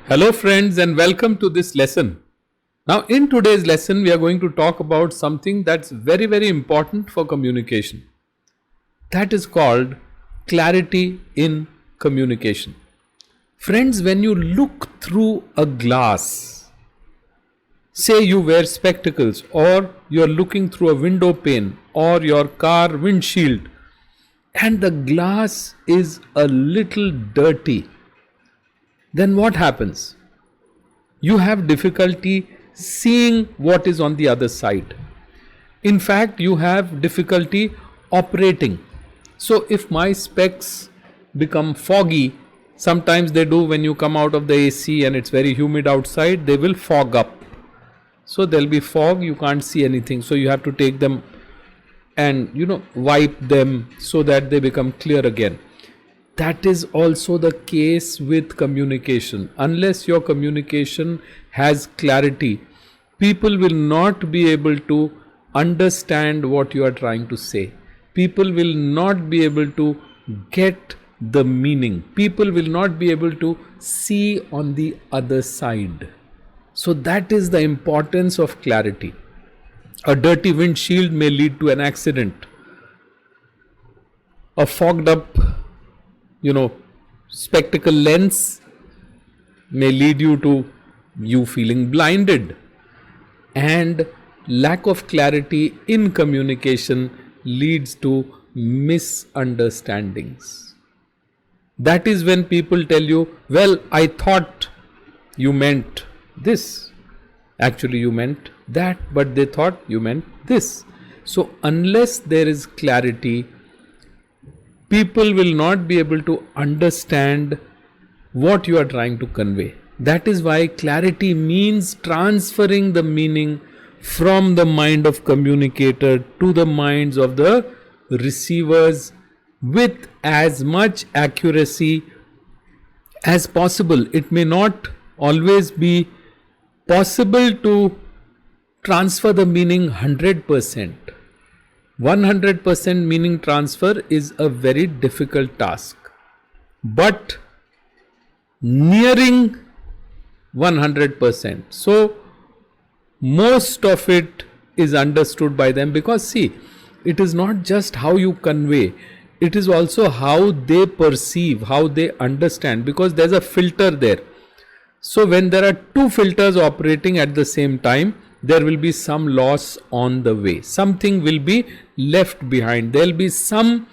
Hello friends and welcome to this lesson. Now in today's lesson we are going to talk about something that's very important for communication. That is called clarity in communication. Friends, when you look through a glass, say you wear spectacles or you're looking through a window pane or your car windshield and the glass is a little dirty, then what happens? You have difficulty seeing what is on the other side. In fact, you have difficulty operating. So if my specs become foggy, sometimes they do when you come out of the AC and it's very humid outside, they will fog up. So there'll be fog, you can't see anything. So you have to take them and wipe them so that they become clear again. That is also the case with communication. Unless your communication has clarity, people will not be able to understand what you are trying to say. People will not be able to get the meaning. People will not be able to see on the other side. So that is the importance of clarity. A dirty windshield may lead to an accident. A fogged up spectacle lens may lead you to you feeling blinded, and lack of clarity in communication leads to misunderstandings. That is when people tell you, well, I thought you meant this. Actually, you meant that, but they thought you meant this. So unless there is clarity, people will not be able to understand what you are trying to convey. That is why clarity means transferring the meaning from the mind of communicator to the minds of the receivers with as much accuracy as possible. It may not always be possible to transfer the meaning 100%. 100% meaning transfer is a very difficult task, but nearing 100%. So most of it is understood by them, because see, it is not just how you convey, it is also how they perceive, how they understand, because there's a filter there. So when there are two filters operating at the same time, there will be some loss on the way. Something will be left behind. There will be some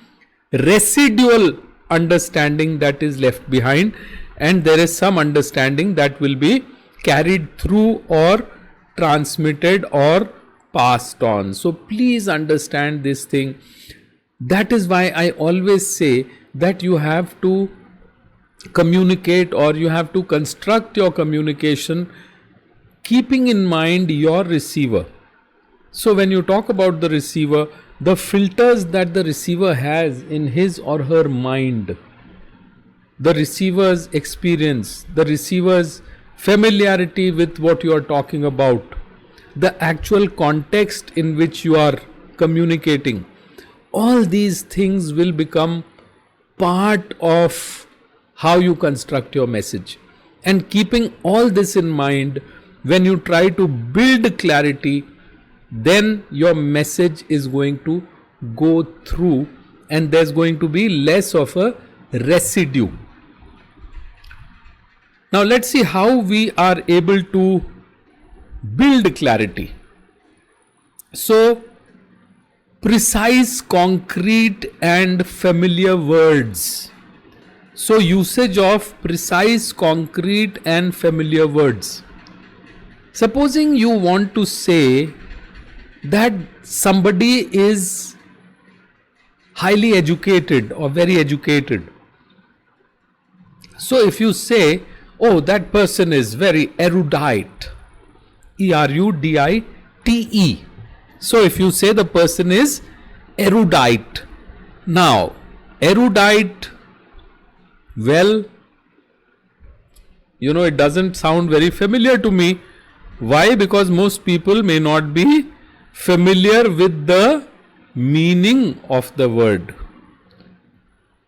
residual understanding that is left behind, and there is some understanding that will be carried through or transmitted or passed on. So please understand this thing. That is why I always say that you have to communicate, or you have to construct your communication keeping in mind your receiver. So when you talk about the receiver, the filters that the receiver has in his or her mind, the receiver's experience, the receiver's familiarity with what you are talking about, the actual context in which you are communicating, all these things will become part of how you construct your message. And keeping all this in mind, when you try to build clarity, then your message is going to go through and there's going to be less of a residue. Now let's see how we are able to build clarity. So, precise, concrete and familiar words. So usage of precise, concrete and familiar words. Supposing you want to say that somebody is highly educated or very educated. So if you say, oh, that person is very erudite, erudite. So if you say the person is erudite. Now, erudite, well, it doesn't sound very familiar to me. Why? Because most people may not be familiar with the meaning of the word.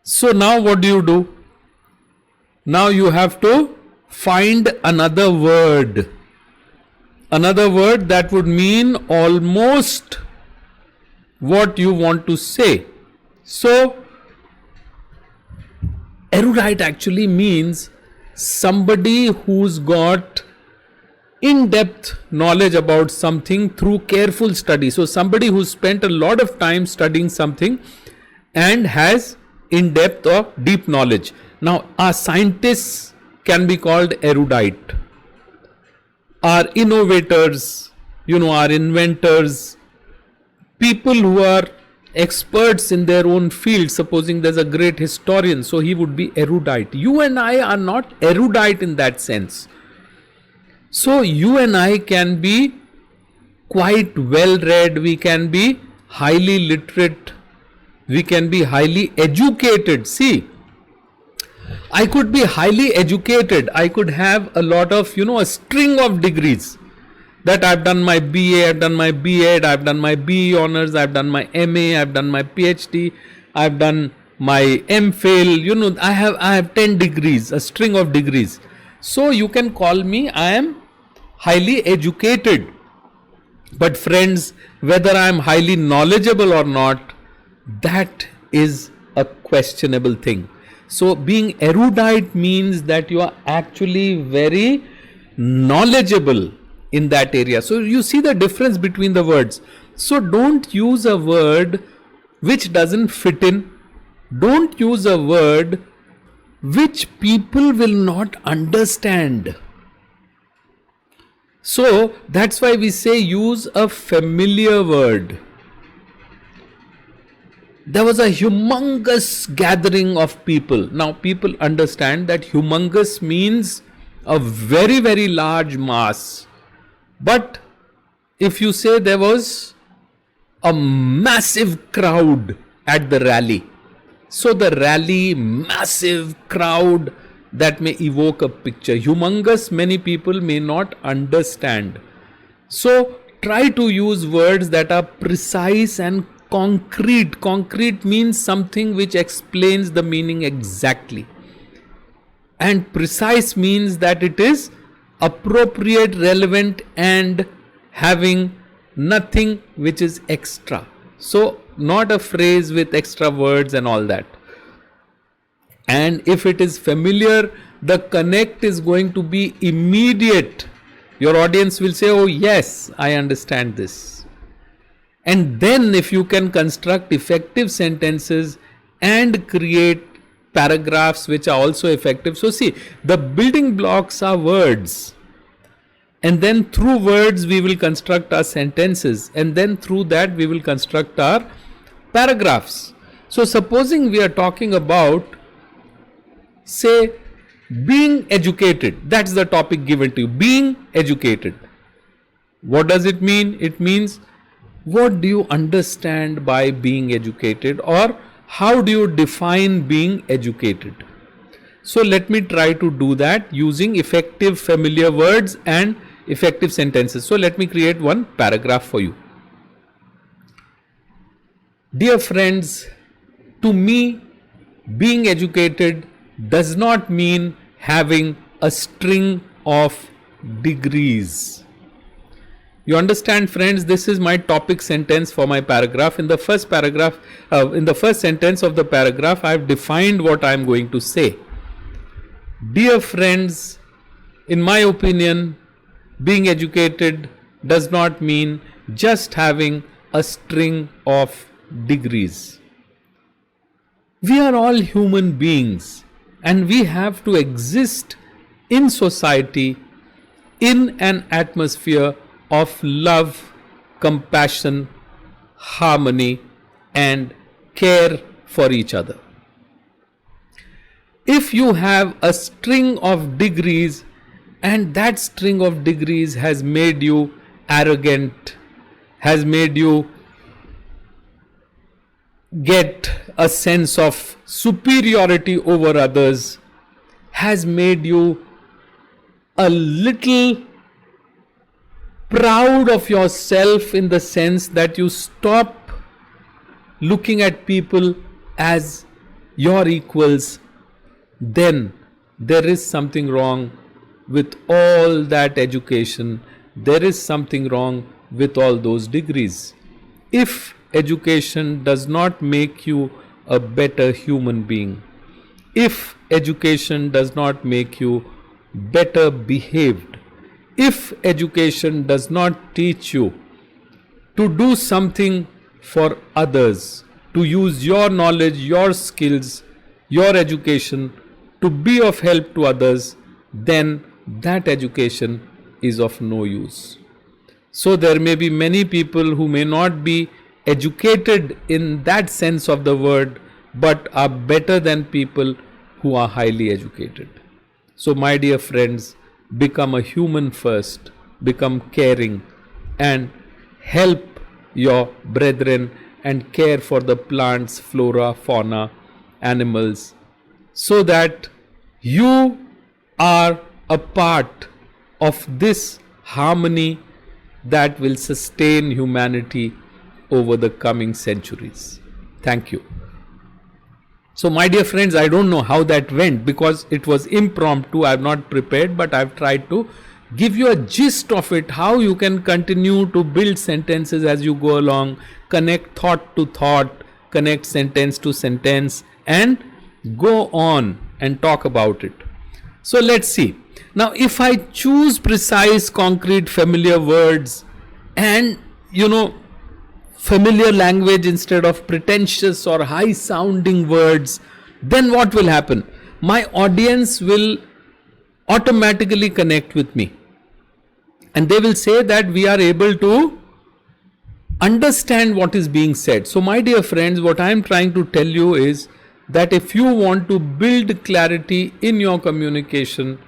So now what do? Now you have to find another word that would mean almost what you want to say. So erudite actually means somebody who's got in-depth knowledge about something through careful study. So somebody who spent a lot of time studying something and has in-depth or deep knowledge. Now, our scientists can be called erudite. Our innovators, our inventors, people who are experts in their own field, supposing there's a great historian, so he would be erudite. You and I are not erudite in that sense. So you and I can be quite well read, we can be highly literate, we can be highly educated. See, I could be highly educated, I could have a lot of, a string of degrees. That I've done my BA, I've done my B.Ed, I've done my BE honors, I've done my MA, I've done my PhD, I've done my MPhil, I have 10 degrees, a string of degrees. So you can call me, I am highly educated. But friends, whether I am highly knowledgeable or not, that is a questionable thing. So being erudite means that you are actually very knowledgeable in that area. So you see the difference between the words. So don't use a word which doesn't fit in. Don't use a word which people will not understand. So that's why we say use a familiar word. There was a humongous gathering of people. Now people understand that humongous means a very, very large mass. But if you say there was a massive crowd at the rally, so the rally, massive crowd, that may evoke a picture. Humongous, many people may not understand. So try to use words that are precise and concrete. Concrete means something which explains the meaning exactly. And precise means that it is appropriate, relevant, and having nothing which is extra. So not a phrase with extra words and all that. And if it is familiar, the connect is going to be immediate. Your audience will say, oh yes, I understand this. And then if you can construct effective sentences and create paragraphs which are also effective. So see, the building blocks are words. And then through words we will construct our sentences. And then through that we will construct our paragraphs. So supposing we are talking about, say, being educated. That's the topic given to you. Being educated. What does it mean? It means, what do you understand by being educated, or how do you define being educated? So let me try to do that using effective familiar words and effective sentences. So let me create one paragraph for you. Dear friends, to me, being educated does not mean having a string of degrees. You understand, friends, this is my topic sentence for my paragraph. In the first paragraph, in the first sentence of the paragraph, I have defined what I am going to say. Dear friends, in my opinion, being educated does not mean just having a string of degrees. We are all human beings and we have to exist in society in an atmosphere of love, compassion, harmony, and care for each other. If you have a string of degrees and that string of degrees has made you arrogant, has made you get a sense of superiority over others, has made you a little proud of yourself in the sense that you stop looking at people as your equals, then there is something wrong with all that education, there is something wrong with all those degrees. If education does not make you a better human being, if education does not make you better behaved, if education does not teach you to do something for others, to use your knowledge, your skills, your education to be of help to others, then that education is of no use. So there may be many people who may not be educated in that sense of the word, but are better than people who are highly educated. So my dear friends, become a human first, become caring, and help your brethren and care for the plants, flora, fauna, animals, so that you are a part of this harmony that will sustain humanity over the coming centuries. Thank you. So my dear friends, I don't know how that went because it was impromptu. I have not prepared, but I have tried to give you a gist of it, how you can continue to build sentences as you go along, connect thought to thought, connect sentence to sentence, and go on and talk about it. So let's see. Now, if I choose precise, concrete, familiar words and, familiar language instead of pretentious or high sounding words, then what will happen? My audience will automatically connect with me. And they will say that we are able to understand what is being said. So my dear friends, what I am trying to tell you is that if you want to build clarity in your communication,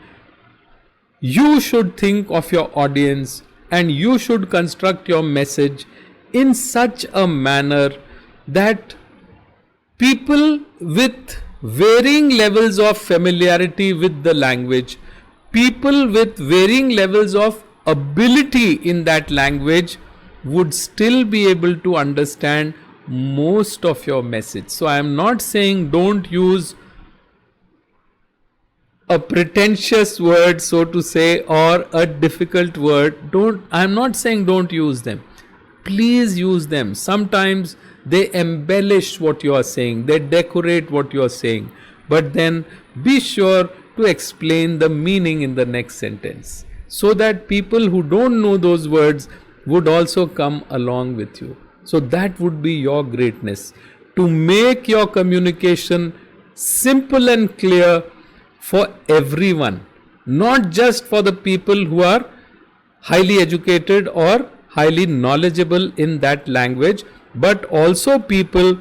you should think of your audience and you should construct your message in such a manner that people with varying levels of familiarity with the language, people with varying levels of ability in that language would still be able to understand most of your message. So I am not saying don't use a pretentious word, so to say, or a difficult word. I am not saying don't use them. Please use them. Sometimes they embellish what you are saying, they decorate what you are saying, but then be sure to explain the meaning in the next sentence so that people who don't know those words would also come along with you. So that would be your greatness, to make your communication simple and clear for everyone, not just for the people who are highly educated or highly knowledgeable in that language, but also people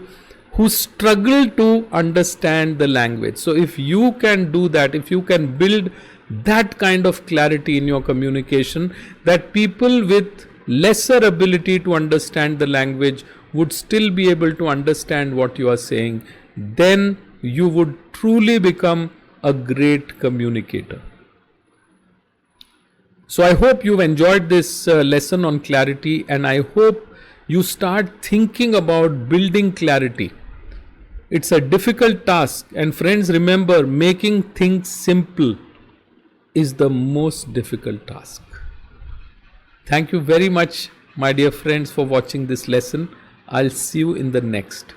who struggle to understand the language. So if you can do that, if you can build that kind of clarity in your communication, that people with lesser ability to understand the language would still be able to understand what you are saying, then you would truly become a great communicator. So I hope you've enjoyed this lesson on clarity, and I hope you start thinking about building clarity. It's a difficult task, and friends, remember, making things simple is the most difficult task. Thank you very much, my dear friends, for watching this lesson. I'll see you in the next.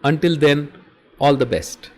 Until then, all the best.